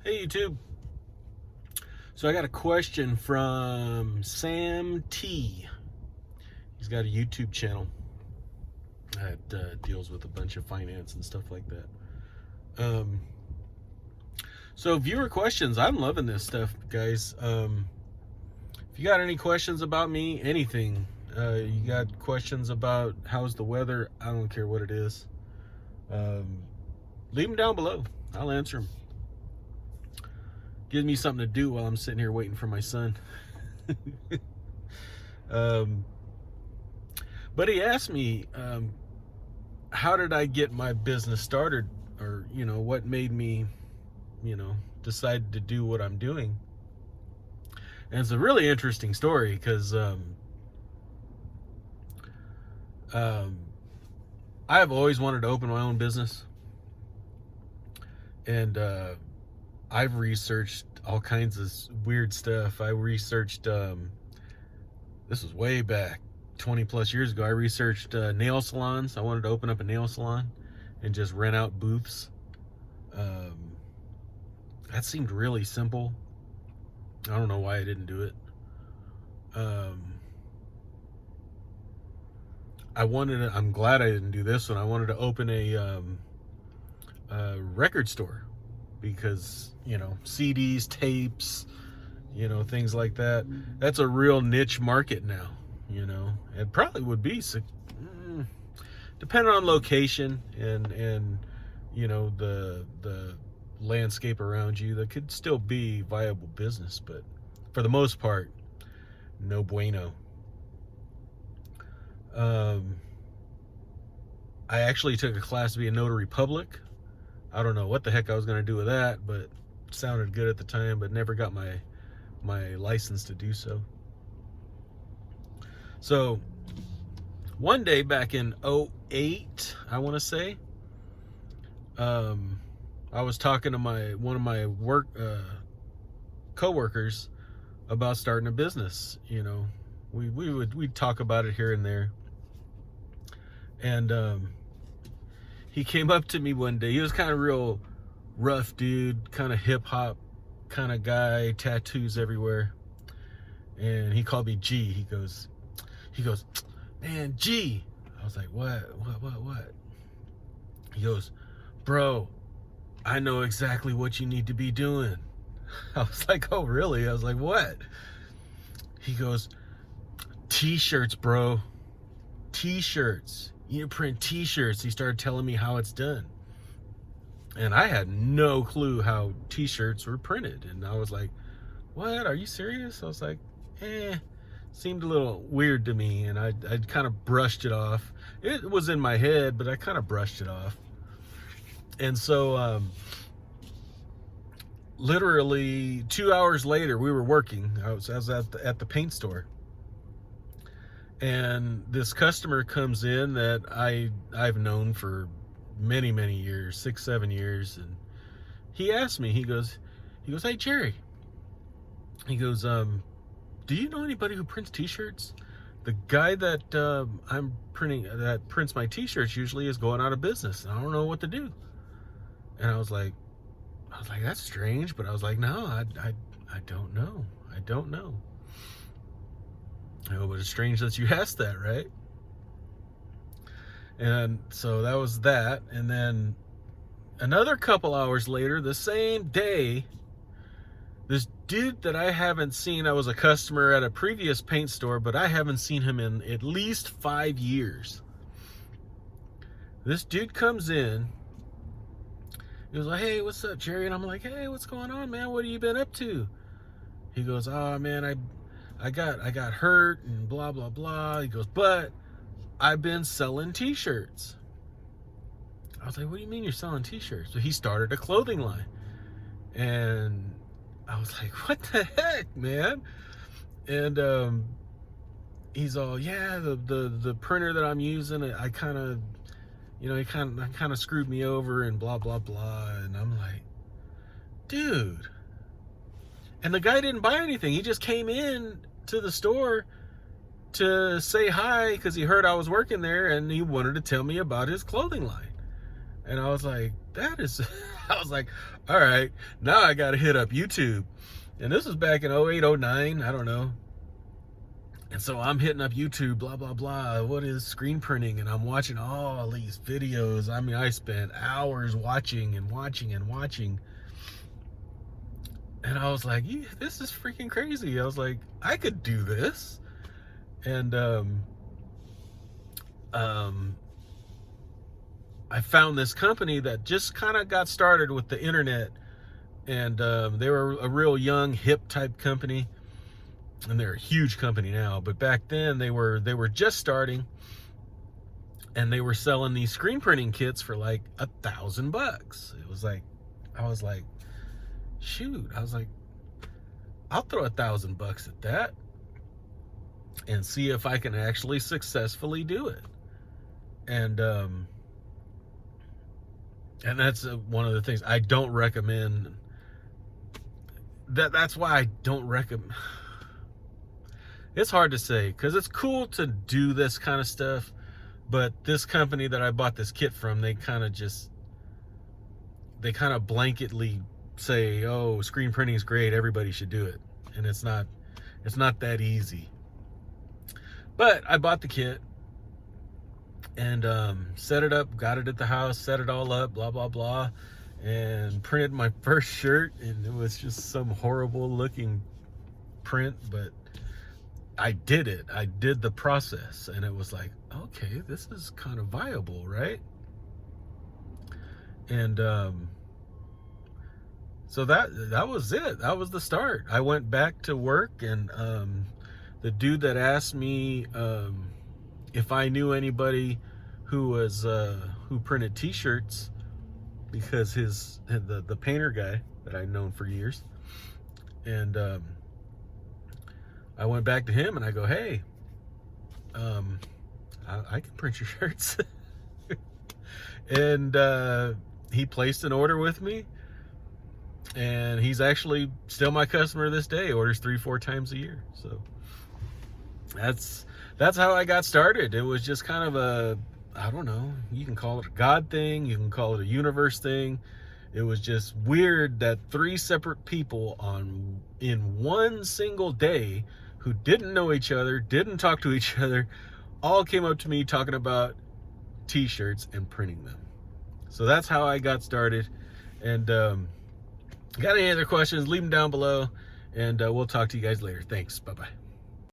Hey YouTube. So I got a question from Sam T. He's got a YouTube channel that deals with a bunch of finance and stuff like that. So viewer questions. I'm loving this stuff, guys. If you got any questions about me, anything, you got questions about how's the weather, I don't care what it is. Leave them down below. I'll answer them. Gives me something to do while I'm sitting here waiting for my son. But he asked me, how did I get my business started, or what made me decide to do what I'm doing. And it's a really interesting story because I've always wanted to open my own business, and I've researched all kinds of weird stuff. I researched, this was way back 20 plus years ago. I researched nail salons. I wanted to open up a nail salon and just rent out booths. That seemed really simple. I don't know why I didn't do it. I'm glad I didn't do this one. I wanted to open a record store, because CDs, tapes, things like that, that's a real niche market now. It probably would be, depending on location and the landscape around you, that could still be viable business, but for the most part, no bueno. I actually took a class to be a notary public. I don't know what the heck I was going to do with that, but it sounded good at the time, but never got my license to do so. So one day back in 2008, I want to say, I was talking to one of my co-workers about starting a business. We'd talk about it here and there. And he came up to me one day. He was kind of real rough dude, kind of hip hop kind of guy, tattoos everywhere. And he called me G. He goes, man, G. I was like, what? He goes, bro, I know exactly what you need to be doing. I was like, oh, really? I was like, what? He goes, t-shirts, bro. T-shirts. You need to print t-shirts. He started telling me how it's done. And I had no clue how t-shirts were printed. And I was like, what? Are you serious? I was like, seemed a little weird to me. And I kind of brushed it off. It was in my head, but I kind of brushed it off. And so, literally 2 hours later, we were working. I was at the paint store. And this customer comes in that I've known for many, many years, 6-7 years. And he asked me, he goes, hey, Jerry. He goes, do you know anybody who prints t-shirts? The guy that I'm printing, that prints my t-shirts, usually is going out of business. And I don't know what to do. And I was like, that's strange. But I was like, no, I don't know. I don't know. Oh, but it's strange that you asked that, right? And so that was that. And then another couple hours later, the same day, this dude that I haven't seen, I was a customer at a previous paint store, but I haven't seen him in at least 5 years. This dude comes in. He was like, hey, what's up, Jerry? And I'm like, hey, what's going on, man? What have you been up to? He goes, oh, man, I got hurt and blah, blah, blah. He goes, but I've been selling t-shirts. I was like, what do you mean you're selling t-shirts? So he started a clothing line. And I was like, what the heck, man? And he's all, yeah, the printer that I'm using, I kind of, he kind of screwed me over and blah, blah, blah. And I'm like, dude. And the guy didn't buy anything. He just came in to the store to say hi because he heard I was working there, and he wanted to tell me about his clothing line. And I was like, that is, I was like, all right, now I got to hit up YouTube. And this was back in 08, 09, I don't know. And so I'm hitting up YouTube, blah, blah, blah. What is screen printing? And I'm watching all these videos. I mean, I spent hours watching and watching and watching. And I was like, yeah, this is freaking crazy. I was like, I could do this. And I found this company that just kind of got started with the internet. And they were a real young, hip type company. And they're a huge company now. But back then, they were just starting. And they were selling these screen printing kits for like $1,000. It was like, I was like, shoot, I was like, I'll throw $1,000 at that and see if I can actually successfully do it. And that's one of the things I don't recommend. That's why I don't recommend. It's hard to say, because it's cool to do this kind of stuff, but this company that I bought this kit from, they kind of blanketly say, oh, screen printing is great, everybody should do it. And it's not that easy. But I bought the kit and set it up, got it at the house, set it all up, blah, blah, blah, and printed my first shirt. And it was just some horrible looking print, but I did it. I did the process, and it was like, okay, this is kind of viable, right? And so that was it. That was the start. I went back to work, and the dude that asked me if I knew anybody who printed T-shirts, because the painter guy that I'd known for years, and I went back to him and I go, hey, I can print your shirts. And he placed an order with me, and he's actually still my customer this day. Orders 3-4 times a year. So that's how I got started. It was just kind of a, I don't know, you can call it a God thing, you can call it a universe thing. It was just weird that 3 separate people in one single day who didn't know each other, didn't talk to each other, all came up to me talking about T-shirts and printing them. So that's how I got started. And got any other questions, leave them down below, and we'll talk to you guys later. Thanks. Bye-bye.